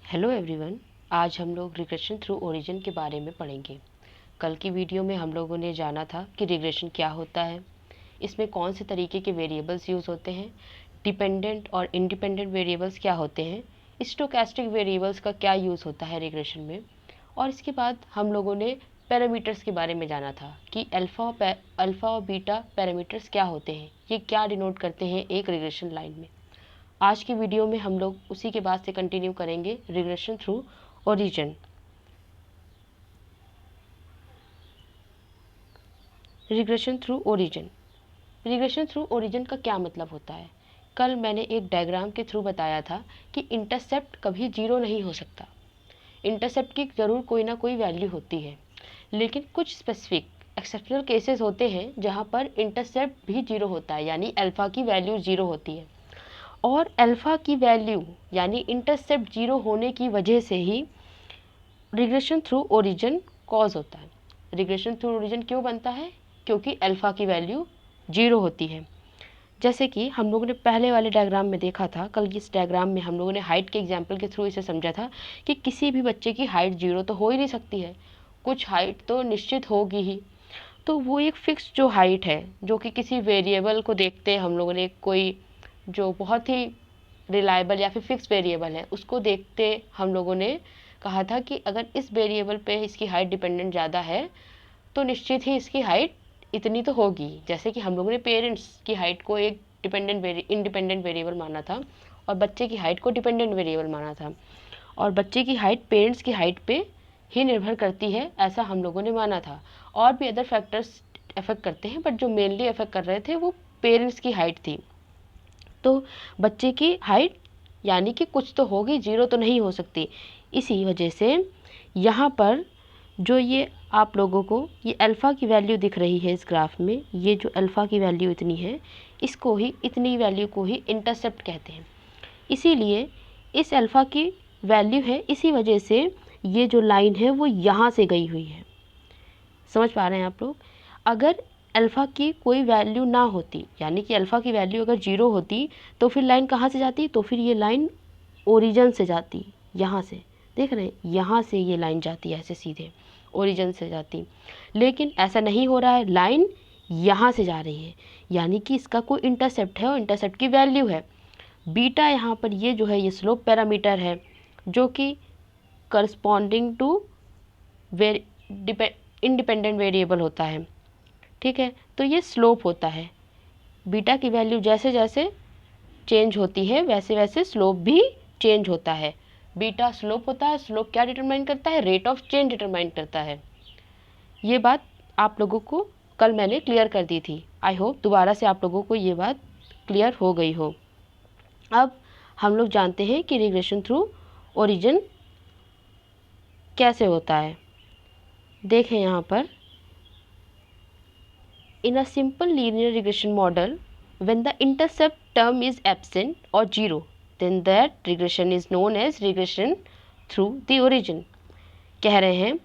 Hello everyone. आज हम लोग रिग्रेशन थ्रू ओरिजिन के बारे में पढ़ेंगे। कल की वीडियो में हम लोगों ने जाना था कि रिग्रेशन क्या होता है, इसमें कौन से तरीके के वेरिएबल्स यूज़ होते हैं, डिपेंडेंट और इंडिपेंडेंट वेरिएबल्स क्या होते हैं, स्टोकेस्टिक वेरिएबल्स का क्या यूज़ होता है रिग्रेशन में, और इसके बाद हम लोगों ने पैरामीटर्स के बारे में जाना था कि अल्फ़ा और बीटा पैरामीटर्स क्या होते हैं, ये क्या डिनोट करते हैं एक रिग्रेशन लाइन में। आज की वीडियो में हम लोग उसी के बाद से कंटिन्यू करेंगे regression through origin. Regression through origin का क्या मतलब होता है? कल मैंने एक डायग्राम के थ्रू बताया था कि इंटरसेप्ट कभी जीरो नहीं हो सकता। इंटरसेप्ट की ज़रूर कोई ना कोई वैल्यू होती है, लेकिन कुछ स्पेसिफिक एक्सेप्शनल केसेस होते हैं जहाँ पर इंटरसेप्ट भी जीरो होता है, यानी अल्फ़ा की वैल्यू जीरो होती है। और अल्फ़ा की वैल्यू यानी इंटरसेप्ट जीरो होने की वजह से ही रिग्रेशन थ्रू ओरिजिन कॉज होता है। रिग्रेशन थ्रू ओरिजिन क्यों बनता है? क्योंकि अल्फ़ा की वैल्यू जीरो होती है। जैसे कि हम लोगों ने पहले वाले डायग्राम में देखा था, कल इस डायग्राम में हम लोगों ने हाइट के एग्जाम्पल के थ्रू इसे समझा था कि किसी भी बच्चे की हाइट जीरो तो हो ही नहीं सकती है, कुछ हाइट तो निश्चित होगी ही। तो वो एक फिक्स जो हाइट है, जो कि किसी वेरिएबल को देखते हम लोगों ने कोई जो बहुत ही रिलायबल या फिर फिक्स वेरिएबल है उसको देखते हम लोगों ने कहा था कि अगर इस वेरिएबल पे इसकी हाइट डिपेंडेंट ज़्यादा है तो निश्चित ही इसकी हाइट इतनी तो होगी। जैसे कि हम लोगों ने पेरेंट्स की हाइट को एक इंडिपेंडेंट वेरिएबल माना था और बच्चे की हाइट को डिपेंडेंट वेरिएबल माना था, और बच्चे की हाइट पेरेंट्स की हाइट पे ही निर्भर करती है, ऐसा हम लोगों ने माना था। और भी अदर फैक्टर्स अफेक्ट करते हैं, बट जो मेनली अफेक्ट कर रहे थे वो पेरेंट्स की हाइट थी। तो बच्चे की हाइट यानी कि कुछ तो होगी, जीरो तो नहीं हो सकती। इसी वजह से यहाँ पर जो ये आप लोगों को ये अल्फ़ा की वैल्यू दिख रही है इस ग्राफ में, ये जो अल्फ़ा की वैल्यू इतनी है, इसको ही इतनी वैल्यू को ही इंटरसेप्ट कहते हैं। इसीलिए इस अल्फ़ा की वैल्यू है, इसी वजह से ये जो लाइन है वो यहाँ से गई हुई है। समझ पा रहे हैं आप लोग? अगर अल्फ़ा की कोई वैल्यू ना होती, यानी कि अल्फ़ा की वैल्यू अगर जीरो होती, तो फिर लाइन कहाँ से जाती? तो फिर ये लाइन ओरिजिन से जाती, यहाँ से। देख रहे हैं, यहाँ से ये लाइन जाती है ऐसे सीधे, ओरिजिन से जाती। लेकिन ऐसा नहीं हो रहा है, लाइन यहाँ से जा रही है, यानी कि इसका कोई इंटरसेप्ट है और इंटरसेप्ट की वैल्यू है बीटा। यहाँ पर ये जो है ये स्लोप पैरामीटर है, जो कि करस्पॉन्डिंग टू इंडिपेंडेंट वेरिएबल होता है। ठीक है, तो ये स्लोप होता है। बीटा की वैल्यू जैसे जैसे चेंज होती है वैसे वैसे स्लोप भी चेंज होता है। बीटा स्लोप होता है, स्लोप क्या डिटरमाइन करता है? रेट ऑफ चेंज डिटरमाइन करता है। ये बात आप लोगों को कल मैंने क्लियर कर दी थी। आई होप दोबारा से आप लोगों को ये बात क्लियर हो गई हो। अब हम लोग जानते हैं कि रिग्रेशन थ्रू ओरिजिन कैसे होता है। देखें यहाँ पर, in a simple linear regression model, when the intercept term is absent or zero, then that regression is known as regression through the origin। कह रहे हैं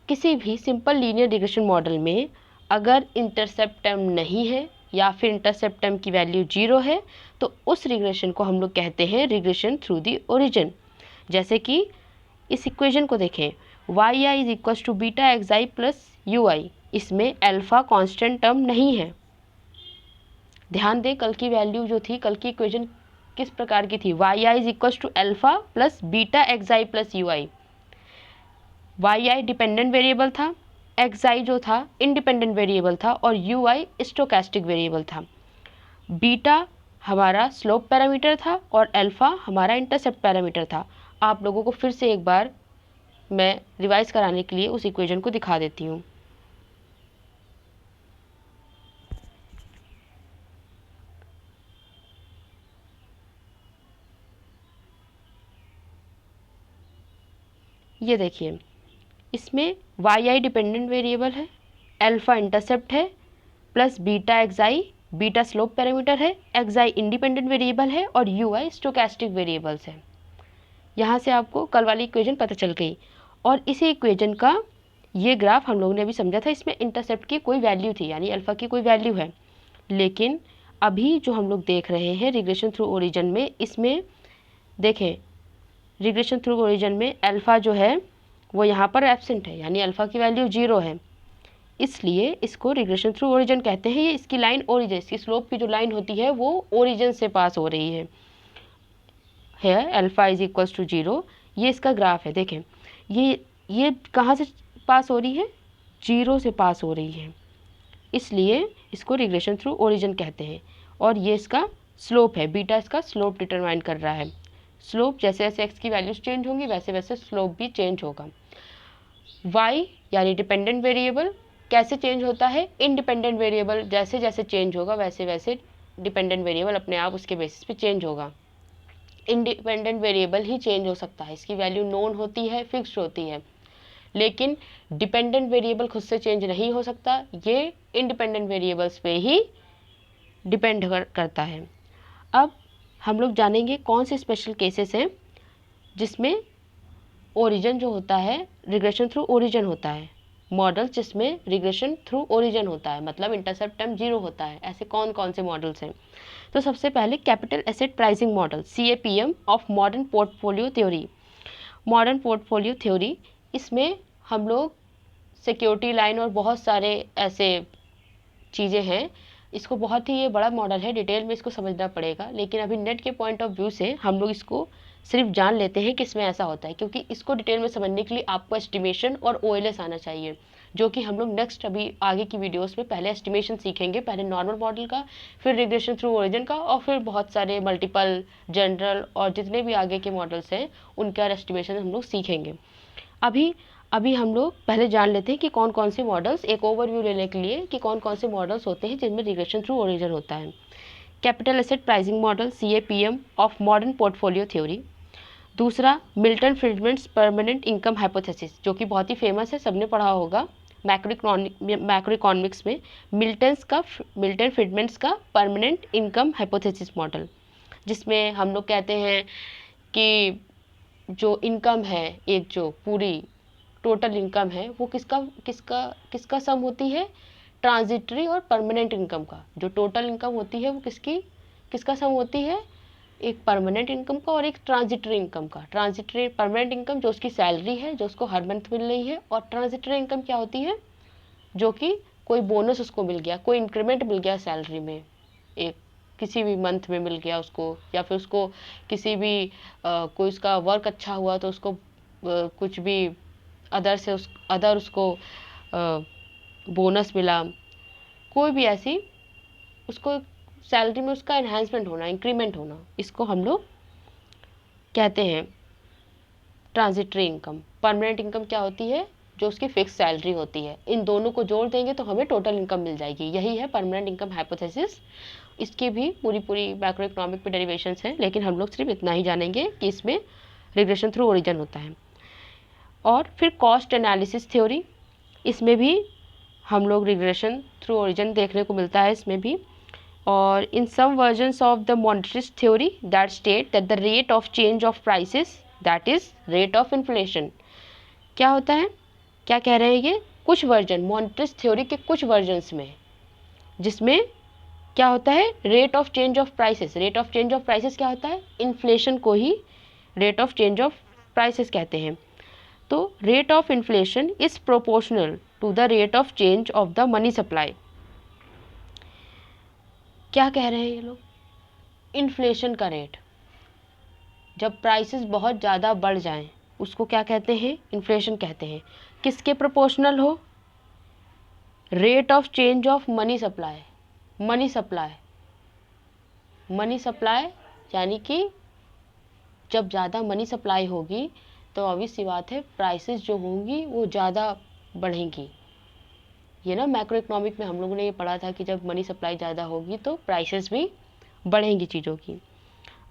किसी भी सिंपल लीनियर रिग्रेशन मॉडल में अगर इंटरसेप्ट टर्म नहीं है या फिर इंटरसेप्ट टर्म की वैल्यू जीरो है, तो उस रिग्रेशन को हम लोग कहते हैं रिग्रेशन थ्रू द ओरिजिन। जैसे कि इस इक्वेशन को देखें, y I is equal to beta x I plus you i, इसमें अल्फ़ा कांस्टेंट टर्म नहीं है। ध्यान दें, कल की वैल्यू जो थी, कल की इक्वेशन किस प्रकार की थी? Y I is equal to alpha plus beta x I plus you I. Y I dependent variable था, एक्स आई जो था इंडिपेंडेंट वेरिएबल था, और यू आई स्टोकेस्टिक वेरिएबल था। बीटा हमारा स्लोप पैरामीटर था और अल्फ़ा हमारा इंटरसेप्ट पैरामीटर था। आप लोगों को फिर से एक बार मैं रिवाइज कराने के लिए उस इक्वेशन को दिखा देती हूँ। ये देखिए, इसमें वाई आई डिपेंडेंट वेरिएबल है, अल्फ़ा इंटरसेप्ट है, प्लस बीटा एक्स आई, बीटा स्लोप पैरामीटर है, एक्स आई इंडिपेंडेंट वेरिएबल है, और यू आई स्टोकेस्टिक वेरिएबल्स है। यहाँ से आपको कल वाली इक्वेशन पता चल गई। और इसी इक्वेशन का ये ग्राफ हम लोगों ने अभी समझा था, इसमें इंटरसेप्ट की कोई वैल्यू थी, यानी अल्फ़ा की कोई वैल्यू है। लेकिन अभी जो हम लोग देख रहे हैं रिग्रेशन थ्रू ओरिजिन में, इसमें देखें रिग्रेशन थ्रू ओरिजिन में अल्फ़ा जो है वो यहाँ पर एब्सेंट है, यानी अल्फ़ा की वैल्यू 0 है, इसलिए इसको रिग्रेशन थ्रू ओरिजिन कहते हैं। ये इसकी लाइन ओरिजिन, इसकी स्लोप की जो लाइन होती है वो ओरिजिन से पास हो रही है अल्फ़ा इज इक्वल्स टू 0। ये इसका ग्राफ है, देखें ये कहाँ से पास हो रही है, 0 से पास हो रही है, इसलिए इसको रिग्रेशन थ्रू ओरिजिन कहते हैं। और ये इसका स्लोप है, बीटा इसका स्लोप डिटरमाइन कर रहा है। स्लोप जैसे जैसे एक्स की वैल्यूज चेंज होंगी वैसे वैसे स्लोप भी चेंज होगा। वाई यानी डिपेंडेंट वेरिएबल कैसे चेंज होता है, इंडिपेंडेंट वेरिएबल जैसे जैसे चेंज होगा वैसे वैसे डिपेंडेंट वेरिएबल अपने आप उसके बेसिस पे चेंज होगा। इंडिपेंडेंट वेरिएबल ही चेंज हो सकता है, इसकी वैल्यू नोन होती है, फिक्स्ड होती है, लेकिन डिपेंडेंट वेरिएबल खुद से चेंज नहीं हो सकता, ये इंडिपेंडेंट वेरिएबल्स पे ही डिपेंड करता है। अब हम लोग जानेंगे कौन से स्पेशल केसेस हैं जिसमें ओरिजिन जो होता है रिग्रेशन थ्रू ओरिजिन होता है, मॉडल्स जिसमें रिग्रेशन थ्रू ओरिजिन होता है, मतलब इंटरसेप्ट टाइम 0 होता है, ऐसे कौन कौन से मॉडल्स हैं। तो सबसे पहले capital asset pricing model CAPM of modern portfolio theory. Modern portfolio theory, इसमें हम लोग सिक्योरिटी लाइन और बहुत सारे ऐसे चीज़ें हैं, इसको बहुत ही ये बड़ा मॉडल है, डिटेल में इसको समझना पड़ेगा, लेकिन अभी नेट के पॉइंट ऑफ व्यू से हम लोग इसको सिर्फ जान लेते हैं कि इसमें ऐसा होता है, क्योंकि इसको डिटेल में समझने के लिए आपको एस्टिमेशन और OLS आना चाहिए, जो कि हम लोग नेक्स्ट अभी आगे की वीडियोस में पहले एस्टिमेशन सीखेंगे, पहले नॉर्मल मॉडल का, फिर रिग्रेशन थ्रू ओरिजिन का, और फिर बहुत सारे मल्टीपल, जनरल और जितने भी आगे के मॉडल्स हैं उनका एस्टिमेशन हम लोग सीखेंगे। अभी हम लोग पहले जान लेते हैं कि कौन कौन से मॉडल्स, एक ओवरव्यू लेने के लिए कि कौन कौन से मॉडल्स होते हैं जिनमें रिग्रेशन थ्रू ओरिजिन होता है। Capital asset pricing model CAPM of modern portfolio theory. दूसरा मिल्टन फ्रीडमैन्स परमानेंट इनकम हाइपोथेसिस, जो कि बहुत ही फेमस है, सबने पढ़ा होगा मैक्रो इकोनॉमिक्स में, मिल्टन फ्रीडमैन्स का परमानेंट इनकम हाइपोथेसिस मॉडल, जिसमें हम लोग कहते हैं कि जो इनकम है, एक जो पूरी टोटल इनकम है वो किसका किसका किसका सम होती है, ट्रांजिटरी और परमानेंट इनकम का। जो टोटल इनकम होती है वो किसका सम होती है, एक परमानेंट इनकम का और एक ट्रांजिटरी इनकम का। ट्रांजिटरी परमानेंट इनकम जो उसकी सैलरी है, जो उसको हर मंथ मिल रही है, और ट्रांजिटरी इनकम क्या होती है, जो कि कोई बोनस उसको मिल गया, कोई इंक्रीमेंट मिल गया सैलरी में, एक किसी भी मंथ में मिल गया उसको, या फिर उसको किसी भी कोई उसका वर्क अच्छा हुआ तो उसको कुछ भी अदर उसको बोनस मिला, कोई भी ऐसी उसको सैलरी में उसका एनहांसमेंट होना, इंक्रीमेंट होना, इसको हम लोग कहते हैं ट्रांजिटरी इनकम। परमानेंट इनकम क्या होती है, जो उसकी फिक्स सैलरी होती है। इन दोनों को जोड़ देंगे तो हमें टोटल इनकम मिल जाएगी, यही है परमानेंट इनकम हाइपोथेसिस। इसकी भी पूरी मैक्रो इकोनॉमिक पे डेरिवेशंस हैं, लेकिन हम लोग सिर्फ इतना ही जानेंगे कि इसमें रिग्रेशन थ्रू ओरिजिन होता है। और फिर कॉस्ट एनालिसिस थ्योरी, इसमें भी हम लोग रिग्रेशन थ्रू ओरिजिन देखने को मिलता है इसमें भी। और in some versions of the monetarist theory that state that the rate of change of prices that is rate of inflation. क्या होता है, क्या कह रहे हैं ये, कुछ वर्जन मॉनेटरिस्ट थ्योरी के कुछ वर्जन्स में, जिसमें क्या होता है, rate of change of prices. Rate of change of prices क्या होता है, इन्फ्लेशन को ही rate of change of prices कहते हैं। तो rate of inflation is proportional to the rate of change of the money supply. क्या कह रहे हैं ये लोग, इन्फ्लेशन का रेट, जब प्राइसेस बहुत ज़्यादा बढ़ जाएं उसको क्या कहते हैं, इन्फ्लेशन कहते हैं। किसके प्रोपोर्शनल हो, rate of change of money supply. Money supply यानी कि जब ज़्यादा मनी सप्लाई होगी तो ऑब्वियस सी बात है प्राइसेस जो होंगी वो ज़्यादा बढ़ेंगी। ये ना मैक्रो इकोनॉमिक में हम लोगों ने ये पढ़ा था कि जब मनी सप्लाई ज़्यादा होगी तो प्राइसेस भी बढ़ेंगी चीज़ों की।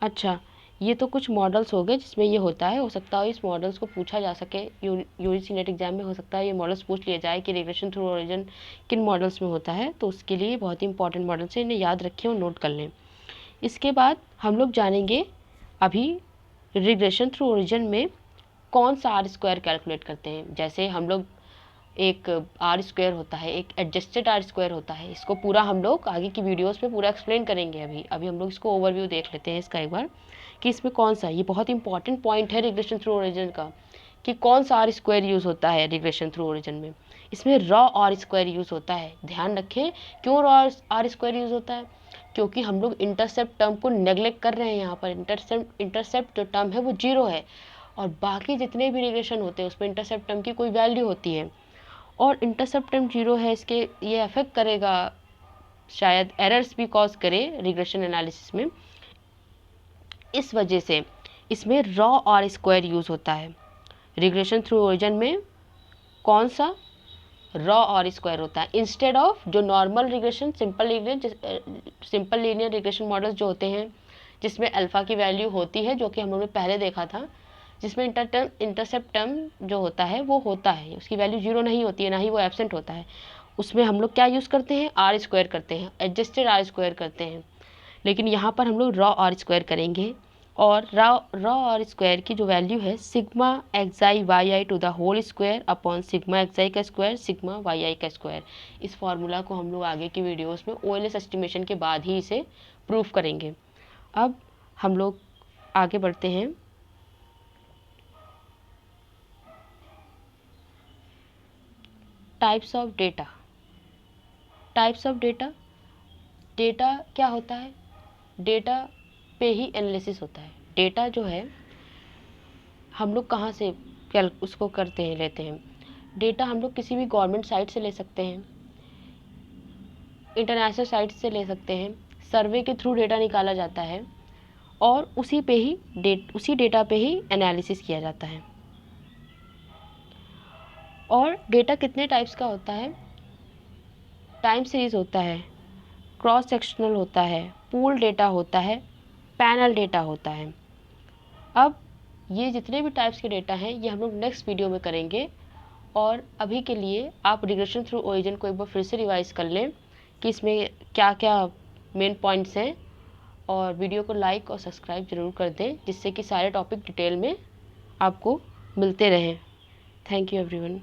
अच्छा, ये तो कुछ मॉडल्स हो गए जिसमें ये होता है। हो सकता है इस मॉडल्स को पूछा जा सके यूजीसी नेट एग्जाम में, हो सकता है ये मॉडल्स पूछ लिया जाए कि रिग्रेशन थ्रू ओरिजिन किन मॉडल्स में होता है, तो उसके लिए बहुत ही इंपॉर्टेंट मॉडल्स हैं, इन्हें याद रखें और नोट कर लें। इसके बाद हम लोग जानेंगे अभी रिग्रेशन थ्रू ओरिजिन में कौन सा R² कैलकुलेट करते हैं। जैसे हम लोग एक R² होता है, एक एडजस्टेड R² होता है, इसको पूरा हम लोग आगे की वीडियोस में पूरा एक्सप्लेन करेंगे। अभी हम लोग इसको ओवरव्यू देख लेते हैं इसका एक बार कि इसमें कौन सा, ये बहुत इंपॉर्टेंट पॉइंट है रिग्रेशन थ्रू ओरिजिन का, कि कौन सा आर स्क्वायर यूज़ होता है रिग्रेशन थ्रू ओरिजिन में। इसमें रॉ आर स्क्वायर यूज़ होता है। ध्यान रखें, क्यों रॉ आर स्क्वायर यूज़ होता है? क्योंकि हम लोग इंटरसेप्ट टर्म को नेग्लेक्ट कर रहे हैं। यहाँ पर इंटरसेप्ट जो टर्म है वो 0 है, और बाकी जितने भी रिग्रेशन होते हैं उसमें इंटरसेप्ट टर्म की कोई वैल्यू होती है, और इंटरसेप्ट टर्म 0 है। इसके ये अफेक्ट करेगा, शायद एरर्स भी कॉज करे रिग्रेशन एनालिसिस में। इस वजह से इसमें रॉ आर स्क्वायर यूज़ होता है। रिग्रेशन थ्रू ओरिजिन में कौन सा, रॉ आर स्क्वायर होता है, इंस्टेड ऑफ जो normal regression simple linear regression models जो होते हैं जिसमें अल्फा की वैल्यू होती है, जो कि हम लोगों ने पहले देखा था, जिसमें इंटरसेप्ट टर्म जो होता है वो होता है, उसकी वैल्यू 0 नहीं होती है, ना ही वो एब्सेंट होता है। उसमें हम लोग क्या यूज़ करते हैं, आर स्क्वायर करते हैं, एडजस्टेड आर स्क्वायर करते हैं। लेकिन यहाँ पर हम लोग रॉ आर स्क्वायर करेंगे, और रॉ आर स्क्वायर की जो वैल्यू है sigma x i Y i to the whole square upon sigma x i का स्क्वायर सिग्मा वाई आई का स्क्वायर। इस फार्मूला को हम लोग आगे की वीडियोस में OLS एस्टिमेशन के बाद ही इसे प्रूफ करेंगे। अब हम लोग आगे बढ़ते हैं। Types of data. Types of data, data क्या होता है, डेटा पे ही एनालिसिस होता है। डेटा जो है हम लोग कहाँ से क्या उसको करते हैं, लेते हैं। डेटा हम लोग किसी भी गवर्नमेंट साइट से ले सकते हैं, इंटरनेशनल साइट से ले सकते हैं, सर्वे के थ्रू डेटा निकाला जाता है, और उसी डेटा पे ही एनालिसिस किया जाता है। और डेटा कितने टाइप्स का होता है, टाइम सीरीज होता है, क्रॉस सेक्शनल होता है, पूल डेटा होता है, पैनल डेटा होता है। अब ये जितने भी टाइप्स के डेटा हैं ये हम लोग नेक्स्ट वीडियो में करेंगे, और अभी के लिए आप रिग्रेशन थ्रू ओरिजिन को एक बार फिर से रिवाइज कर लें कि इसमें क्या क्या मेन पॉइंट्स हैं, और वीडियो को लाइक और सब्सक्राइब ज़रूर कर दें, जिससे कि सारे टॉपिक डिटेल में आपको मिलते रहें। Thank you everyone.